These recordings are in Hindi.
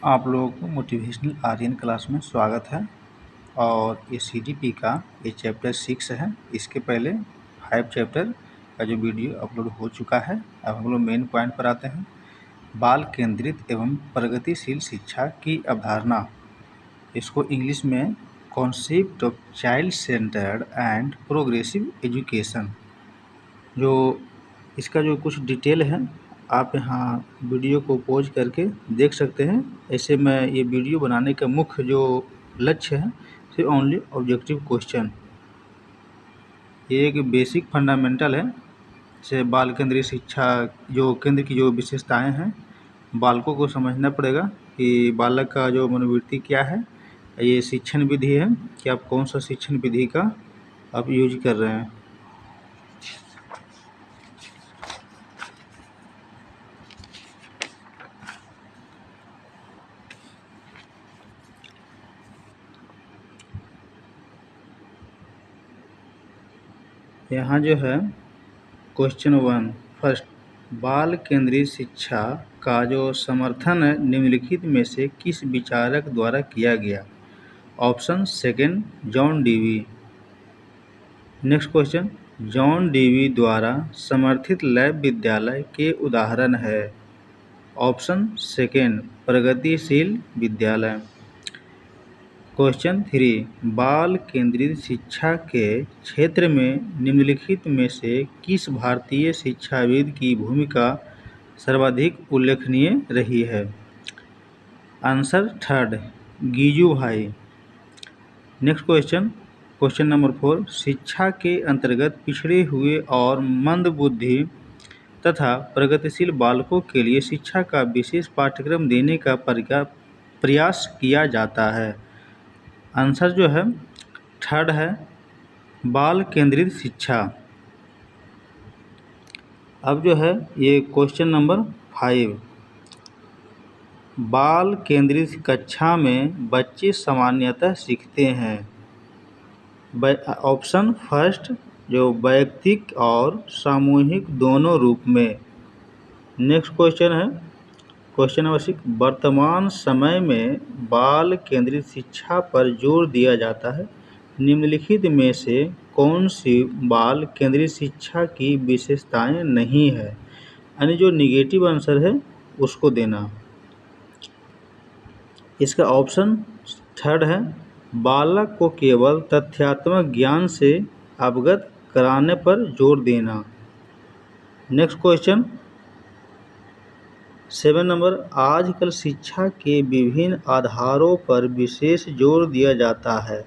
आप लोगों को मोटिवेशनल आर्यन क्लास में स्वागत है। और ये CDP का ये चैप्टर 6 है। इसके पहले 5 चैप्टर का जो वीडियो अपलोड हो चुका है। अब हम लोग मेन पॉइंट पर आते हैं। बाल केंद्रित एवं प्रगतिशील शिक्षा की अवधारणा, इसको इंग्लिश में concept of child centred and progressive education, जो इसका जो कुछ डिटेल है आप यहाँ वीडियो को पॉज करके देख सकते हैं। ऐसे में ये वीडियो बनाने का मुख्य जो लक्ष्य है सिर्फ ओनली ऑब्जेक्टिव क्वेश्चन, ये एक बेसिक फंडामेंटल है। जैसे बाल केंद्रीय शिक्षा जो केंद्र की जो विशेषताएं हैं, बालकों को समझना पड़ेगा कि बालक का जो मनोवृत्ति क्या है। ये शिक्षण विधि है कि आप कौन सा शिक्षण विधि का आप यूज कर रहे हैं। यहाँ जो है क्वेश्चन 1 फर्स्ट, बाल केंद्रीय शिक्षा का जो समर्थन निम्नलिखित में से किस विचारक द्वारा किया गया? Option second, John Dewey. Next question, John Dewey द्वारा समर्थित लैब विद्यालय के उदाहरण है? ऑप्शन सेकंड, प्रगतिशील विद्यालय। क्वेश्चन 3, बाल केंद्रित शिक्षा के क्षेत्र में निम्नलिखित में से किस भारतीय शिक्षाविद की भूमिका सर्वाधिक उल्लेखनीय रही है? Answer third, Gijubhai. Next question number 4, शिक्षा के अंतर्गत पिछड़े हुए और मंदबुद्धि तथा प्रगतिशील बालकों के लिए शिक्षा का विशेष पाठ्यक्रम देने का प्रयास किया जाता है? आंसर जो है थर्ड है, बाल केंद्रित शिक्षा। अब जो है ये क्वेश्चन नंबर 5, बाल केंद्रित कक्षा में बच्चे सामान्यतः सीखते हैं? ऑप्शन फर्स्ट, जो वैयक्तिक और सामूहिक दोनों रूप में। नेक्स्ट क्वेश्चन है क्वेश्चन नंबर 6, वर्तमान समय में बाल केंद्रित शिक्षा पर जोर दिया जाता है। निम्नलिखित में से कौन सी बाल केंद्रित शिक्षा की विशेषताएं नहीं है? यानी जो निगेटिव आंसर है उसको देना। इसका ऑप्शन थर्ड है, बालक को केवल तथ्यात्मक ज्ञान से अवगत कराने पर जोर देना। नेक्स्ट क्वेश्चन 7 नंबर, आजकल शिक्षा के विभिन्न आधारों पर विशेष जोर दिया जाता है।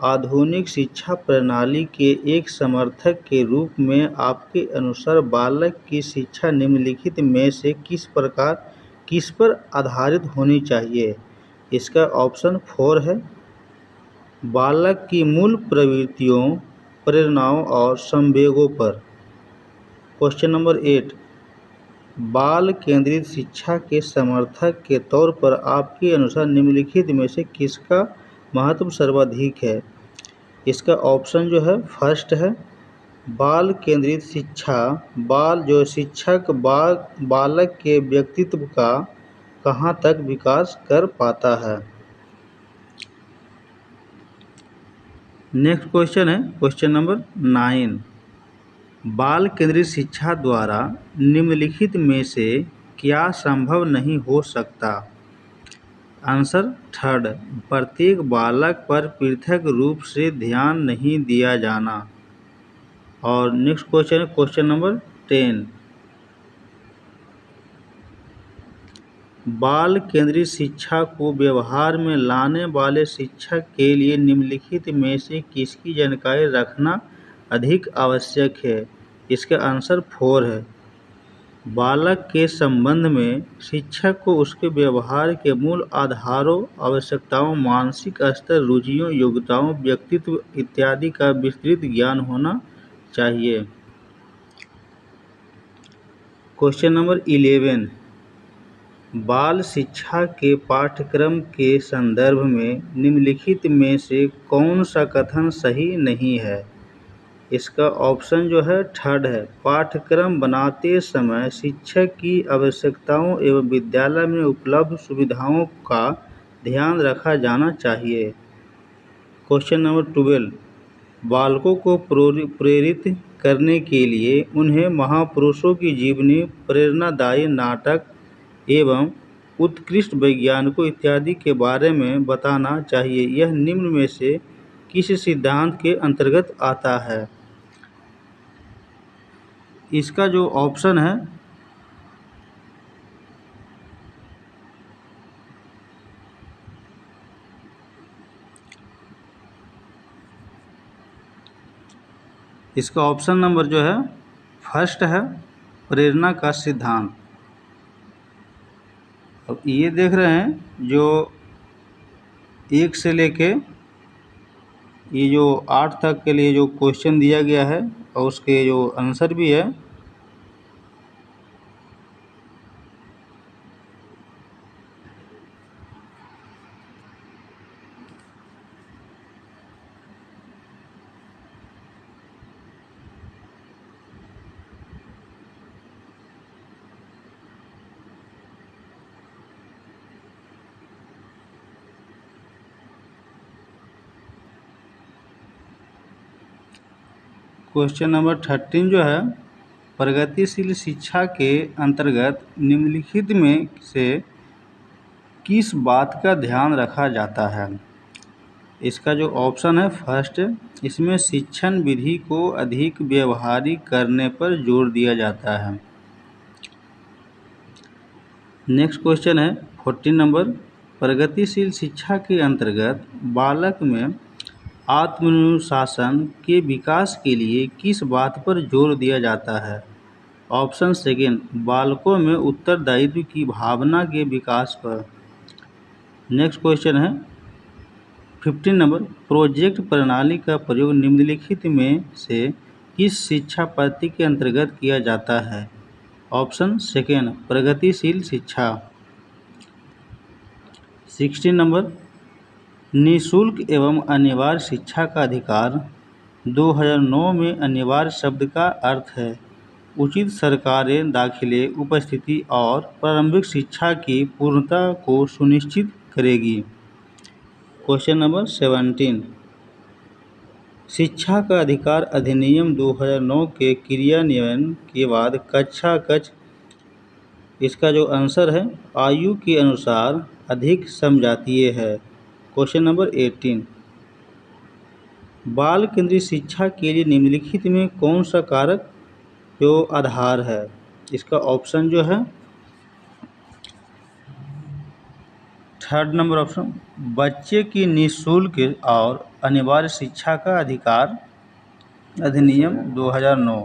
आधुनिक शिक्षा प्रणाली के एक समर्थक के रूप में आपके अनुसार बालक की शिक्षा निम्नलिखित में से किस पर आधारित होनी चाहिए? इसका ऑप्शन 4 है, बालक की मूल प्रवृत्तियों, प्रेरणाओं और संवेगों पर। क्वेश्चन नंबर 8, बाल केंद्रित शिक्षा के समर्थक के तौर पर आपके अनुसार निम्नलिखित में से किसका महत्व सर्वाधिक है? इसका ऑप्शन जो है फर्स्ट है, बाल केंद्रित शिक्षा जो शिक्षक बालक के व्यक्तित्व का कहाँ तक विकास कर पाता है। नेक्स्ट क्वेश्चन है क्वेश्चन नंबर 9, बाल केंद्रित शिक्षा द्वारा निम्नलिखित में से क्या संभव नहीं हो सकता? आंसर थर्ड, प्रत्येक बालक पर पृथक रूप से ध्यान नहीं दिया जाना। और नेक्स्ट क्वेश्चन है क्वेश्चन नंबर 10, बाल केंद्रित शिक्षा को व्यवहार में लाने वाले शिक्षक के लिए निम्नलिखित में से किसकी जानकारी रखना अधिक आवश्यक है? इसका आंसर 4 है, बालक के संबंध में शिक्षक को उसके व्यवहार के मूल आधारों, आवश्यकताओं, मानसिक स्तर, रुचियों, योग्यताओं, व्यक्तित्व इत्यादि का विस्तृत ज्ञान होना चाहिए। क्वेश्चन नंबर 11, बाल शिक्षा के पाठ्यक्रम के संदर्भ में निम्नलिखित में से कौन सा कथन सही नहीं है? इसका ऑप्शन जो है थर्ड है, पाठ्यक्रम बनाते समय शिक्षक की आवश्यकताओं एवं विद्यालय में उपलब्ध सुविधाओं का ध्यान रखा जाना चाहिए। क्वेश्चन नंबर 12, बालकों को प्रेरित करने के लिए उन्हें महापुरुषों की जीवनी, प्रेरणादायी नाटक एवं उत्कृष्ट वैज्ञानिकों इत्यादि के बारे में बताना चाहिए। यह निम्न में से किस सिद्धांत के अंतर्गत आता है? इसका जो ऑप्शन है इसका ऑप्शन नंबर जो है फर्स्ट है, प्रेरणा का सिद्धांत। अब ये देख रहे हैं जो 1 से लेके ये जो 8 तक के लिए जो क्वेश्चन दिया गया है और उसके जो आंसर भी है, क्वेश्चन नंबर 13 जो है, प्रगतिशील शिक्षा के अंतर्गत निम्नलिखित में से किस बात का ध्यान रखा जाता है? इसका जो ऑप्शन है फर्स्ट, इसमें शिक्षण विधि को अधिक व्यवहारिक करने पर जोर दिया जाता है। नेक्स्ट क्वेश्चन है 14 नंबर, प्रगतिशील शिक्षा के अंतर्गत बालक में आत्मानुशासन के विकास के लिए किस बात पर जोर दिया जाता है? ऑप्शन सेकेंड, बालकों में उत्तरदायित्व की भावना के विकास पर। नेक्स्ट क्वेश्चन है 15 नंबर, प्रोजेक्ट प्रणाली का प्रयोग निम्नलिखित में से किस शिक्षा पद्धति के अंतर्गत किया जाता है? ऑप्शन सेकेंड, प्रगतिशील शिक्षा। 16 नंबर, निःशुल्क एवं अनिवार्य शिक्षा का अधिकार 2009 में अनिवार्य शब्द का अर्थ है उचित सरकारी दाखिले, उपस्थिति और प्रारंभिक शिक्षा की पूर्णता को सुनिश्चित करेगी। क्वेश्चन नंबर 17, शिक्षा का अधिकार अधिनियम 2009 के क्रियान्वयन के बाद कक्षा कक्ष, इसका जो आंसर है आयु के अनुसार अधिक समझातीय है। क्वेश्चन नंबर 18, बाल केंद्रीय शिक्षा के लिए निम्नलिखित में कौन सा कारक जो आधार है? इसका ऑप्शन जो है थर्ड नंबर ऑप्शन, बच्चे की निःशुल्क और अनिवार्य शिक्षा का अधिकार अधिनियम 2009।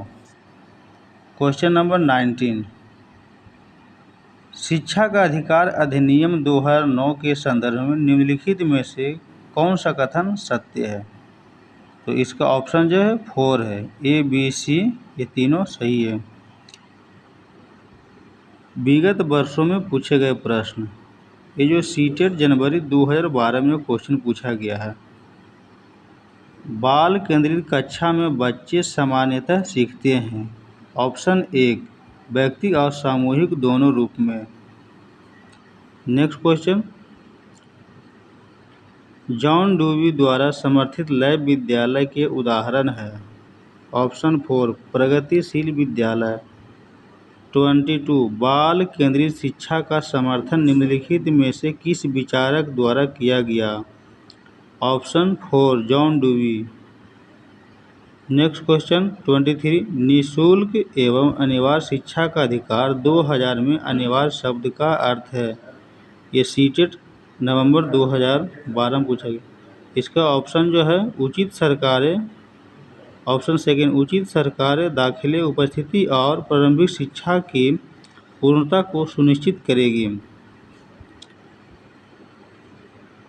क्वेश्चन नंबर 19, शिक्षा का अधिकार अधिनियम 2009 के संदर्भ में निम्नलिखित में से कौन सा कथन सत्य है? तो इसका ऑप्शन जो है 4 है, ए बी सी ये तीनों सही है। विगत वर्षों में पूछे गए प्रश्न, ये जो सीटेट जनवरी 2012 में क्वेश्चन पूछा गया है। बाल केंद्रित कक्षा में बच्चे सामान्यतः सीखते हैं। ऑप्शन 1, व्यक्ति और सामूहिक दोनों रूप में। नेक्स्ट क्वेश्चन, जॉन डूवी द्वारा समर्थित लैब विद्यालय के उदाहरण है। ऑप्शन 4, प्रगतिशील विद्यालय। 22, बाल केंद्रित शिक्षा का समर्थन निम्नलिखित में से किस विचारक द्वारा किया गया? Option 4, John dewy. Next question 23, निःशुल्क एवं अनिवार्य शिक्षा का अधिकार 2000 में अनिवार्य शब्द का अर्थ है। ये सीटेट नवंबर 2012 में पूछा गया। इसका ऑप्शन जो है उचित सरकारें, ऑप्शन सेकेंड, उचित सरकारें दाखिले, उपस्थिति और प्रारंभिक शिक्षा की पूर्णता को सुनिश्चित करेगी।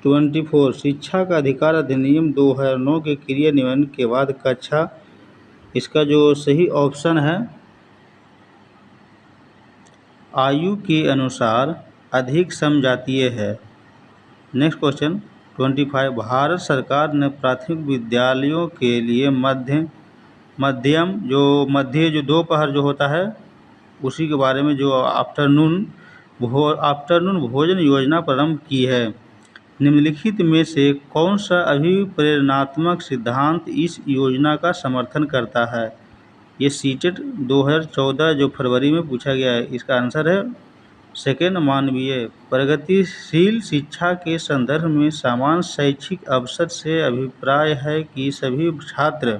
24, शिक्षा का अधिकार अधिनियम 2009 के क्रियान्वयन के बाद कक्षा, इसका जो सही ऑप्शन है आयु के अनुसार अधिक समझातीय है। नेक्स्ट क्वेश्चन 25, भारत सरकार ने प्राथमिक विद्यालयों के लिए मध्य मध्यम जो मध्य जो दोपहर जो होता है उसी के बारे में जो आफ्टरनून भोजन योजना प्रारंभ की है। निम्नलिखित में से कौन सा अभिप्रेरणात्मक सिद्धांत इस योजना का समर्थन करता है? ये सीटेट 2014 जो फरवरी में पूछा गया है। इसका आंसर है सेकेंड, मानवीय। प्रगतिशील शिक्षा के संदर्भ में समान शैक्षिक अवसर से अभिप्राय है कि सभी छात्र,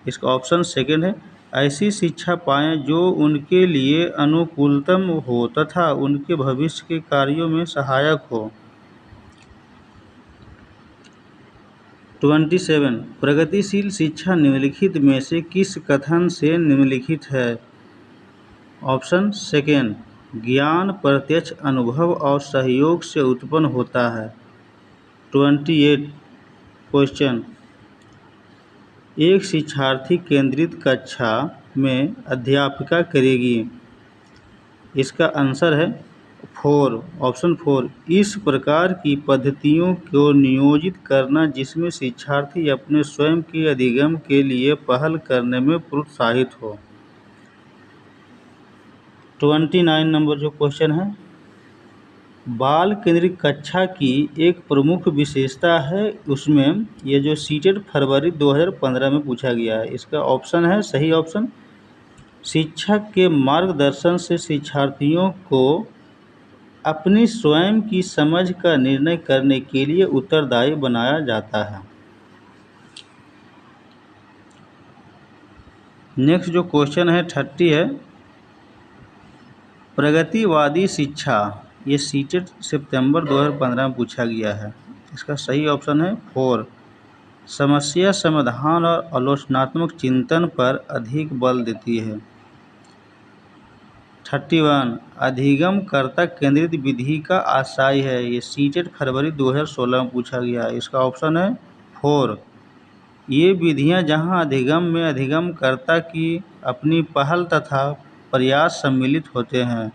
इसका ऑप्शन सेकेंड है, ऐसी शिक्षा पाएं जो उनके लिए अनुकूलतम हो तथा उनके भविष्य के कार्यों में सहायक हो। 27 प्रगतिशील शिक्षा निम्नलिखित में से किस कथन से निम्नलिखित है? ऑप्शन सेकेंड, ज्ञान प्रत्यक्ष अनुभव और सहयोग से उत्पन्न होता है। 28 क्वेश्चन, एक शिक्षार्थी केंद्रित कक्षा में अध्यापिका करेगी। इसका आंसर है 4, ऑप्शन 4, इस प्रकार की पद्धतियों को नियोजित करना जिसमें शिक्षार्थी अपने स्वयं के अधिगम के लिए पहल करने में प्रोत्साहित हो। 29 नंबर जो क्वेश्चन है, बाल केंद्रित कक्षा की एक प्रमुख विशेषता है, उसमें ये जो सीटेट फरवरी 2015 में पूछा गया है। इसका ऑप्शन है, सही ऑप्शन, शिक्षक के मार्गदर्शन से शिक्षार्थियों को अपनी स्वयं की समझ का निर्णय करने के लिए उत्तरदायी बनाया जाता है। नेक्स्ट जो क्वेश्चन है 30 है, प्रगतिवादी शिक्षा, ये सीटेट सितंबर 2015 में पूछा गया है। इसका सही ऑप्शन है 4, समस्या समाधान और आलोचनात्मक चिंतन पर अधिक बल देती है। 31 अधिगमकर्ता केंद्रित विधि का आशय है, ये सीटेट फरवरी 2016 में पूछा गया है। इसका ऑप्शन है 4, ये विधियां जहां अधिगम में अधिगमकर्ता की अपनी पहल तथा प्रयास सम्मिलित होते हैं।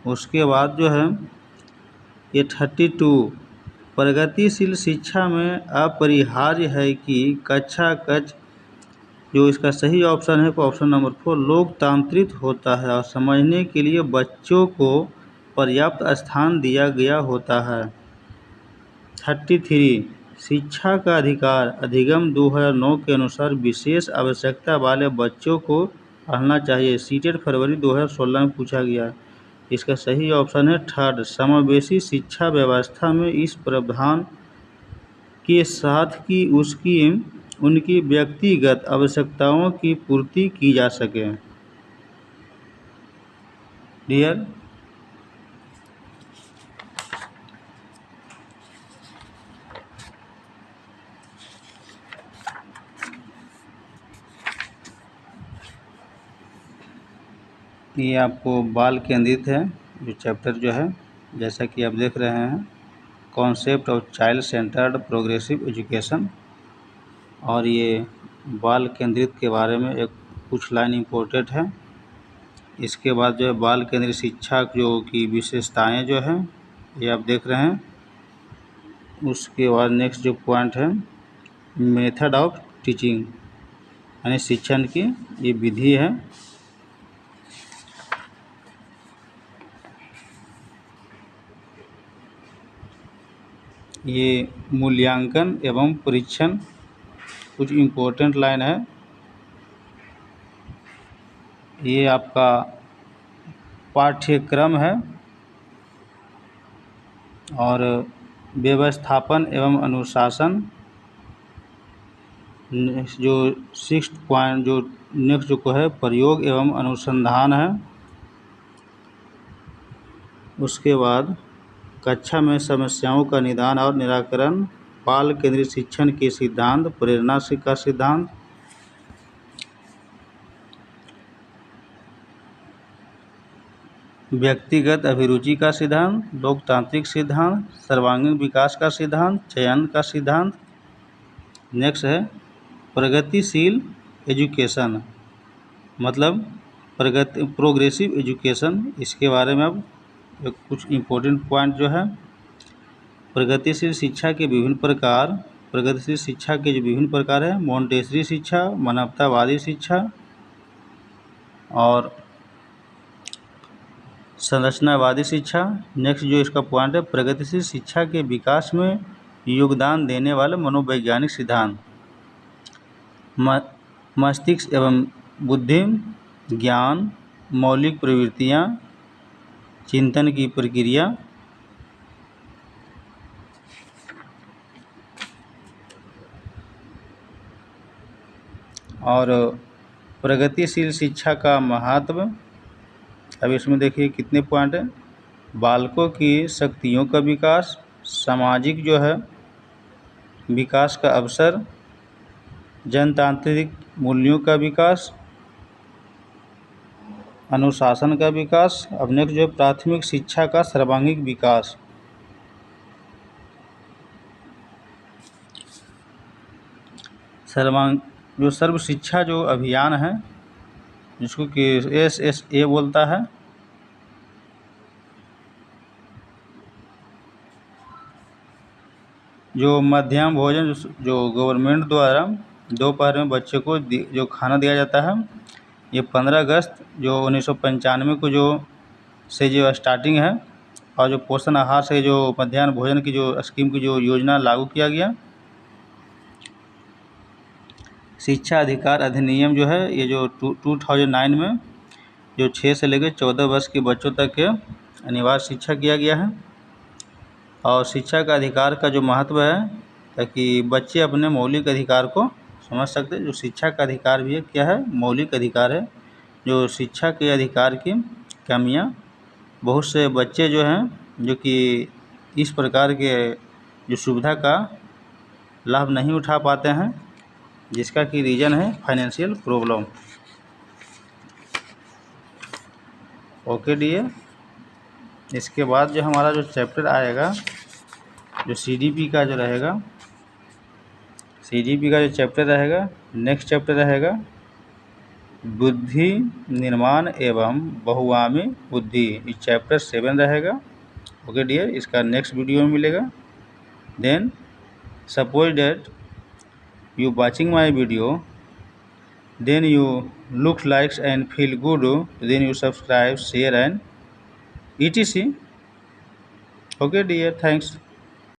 उसके बाद जो है ये 32 प्रगतिशील शिक्षा में अपरिहार्य है कि कक्षा कक्ष, जो इसका सही ऑप्शन है ऑप्शन नंबर 4, लोकतांत्रिक होता है और समझने के लिए बच्चों को पर्याप्त स्थान दिया गया होता है। 33 शिक्षा का अधिकार अधिगम 2009 के अनुसार विशेष आवश्यकता वाले बच्चों को पढ़ना चाहिए। सीटेट फरवरी 2016 में पूछा गया। इसका सही ऑप्शन है 3, समावेशी शिक्षा व्यवस्था में इस प्रावधान के साथ कि उनकी व्यक्तिगत आवश्यकताओं की पूर्ति की जा सके। डियर ये आपको बाल केंद्रित है जो चैप्टर जो है, जैसा कि आप देख रहे हैं, concept of child centred progressive education, और ये बाल केंद्रित के बारे में एक कुछ लाइन इम्पोर्टेंट है। इसके बाद जो है बाल केंद्रित शिक्षा जो की विशेषताएं जो है ये आप देख रहे हैं। उसके बाद नेक्स्ट जो पॉइंट है, मेथड ऑफ टीचिंग, यानी शिक्षण की ये विधि है। ये मूल्यांकन एवं परीक्षण, कुछ इम्पोर्टेंट लाइन है। ये आपका पाठ्यक्रम है और व्यवस्थापन एवं अनुशासन। जो 6 पॉइंट जो नेक्स्ट जो है प्रयोग एवं अनुसंधान है। उसके बाद कक्षा में समस्याओं का निदान और निराकरण, बाल केंद्रित शिक्षण के सिद्धांत, प्रेरणा का सिद्धांत, व्यक्तिगत अभिरुचि का सिद्धांत, लोकतांत्रिक सिद्धांत, सर्वांगीण विकास का सिद्धांत, चयन का सिद्धांत। नेक्स्ट है प्रगतिशील एजुकेशन, मतलब प्रोग्रेसिव एजुकेशन। इसके बारे में अब कुछ इम्पोर्टेंट पॉइंट जो है, प्रगतिशील शिक्षा के विभिन्न प्रकार, प्रगतिशील शिक्षा के जो विभिन्न प्रकार हैं, मोंटेसरी शिक्षा, मानवतावादी शिक्षा और संरचनावादी शिक्षा। नेक्स्ट जो इसका पॉइंट है, प्रगतिशील शिक्षा के विकास में योगदान देने वाले मनोवैज्ञानिक सिद्धांत। मस्तिष्क एवं बुद्धि, ज्ञान, मौलिक प्रवृत्तियाँ, चिंतन की प्रक्रिया और प्रगतिशील शिक्षा का महत्व। अब इसमें देखिए कितने पॉइंट हैं। बालकों की शक्तियों का विकास, सामाजिक जो है विकास का अवसर, जनतांत्रिक मूल्यों का विकास, अनुशासन का विकास। अब नेक्स्ट जो है प्राथमिक शिक्षा का सर्वांगीण विकास। जो सर्व शिक्षा जो अभियान है, जिसको कि SSA बोलता है, जो मध्याह्न भोजन जो गवर्नमेंट द्वारा दोपहर में बच्चे को जो खाना दिया जाता है, ये 15 अगस्त जो 1995 को जो स्टार्टिंग है, और जो पोषण आहार से जो मध्याह्न भोजन की जो स्कीम की जो योजना लागू किया गया। शिक्षा अधिकार अधिनियम जो है, ये जो 2009 में जो 6 से लेकर 14 वर्ष के बच्चों तक के अनिवार्य शिक्षा किया गया है। और शिक्षा का अधिकार का जो महत्व है, ताकि बच्चे अपने मौलिक अधिकार को समझ सकते हैं। जो शिक्षा का अधिकार भी है, क्या है, मौलिक अधिकार है। जो शिक्षा के अधिकार की कमियां, बहुत से बच्चे जो हैं जो कि इस प्रकार के जो सुविधा का लाभ नहीं उठा पाते हैं, जिसका कि रीज़न है फाइनेंशियल प्रॉब्लम। ओके डियर, इसके बाद जो हमारा जो चैप्टर आएगा, जो CDP का जो रहेगा, CDP का जो चैप्टर रहेगा, नेक्स्ट चैप्टर रहेगा बुद्धि निर्माण एवं बहुआयामी बुद्धि। इस चैप्टर 7 रहेगा। ओके डियर, इसका नेक्स्ट वीडियो में मिलेगा। Then suppose that you watching my video, then you look likes and feel good, then you subscribe, share and etc. Okay dear, thanks.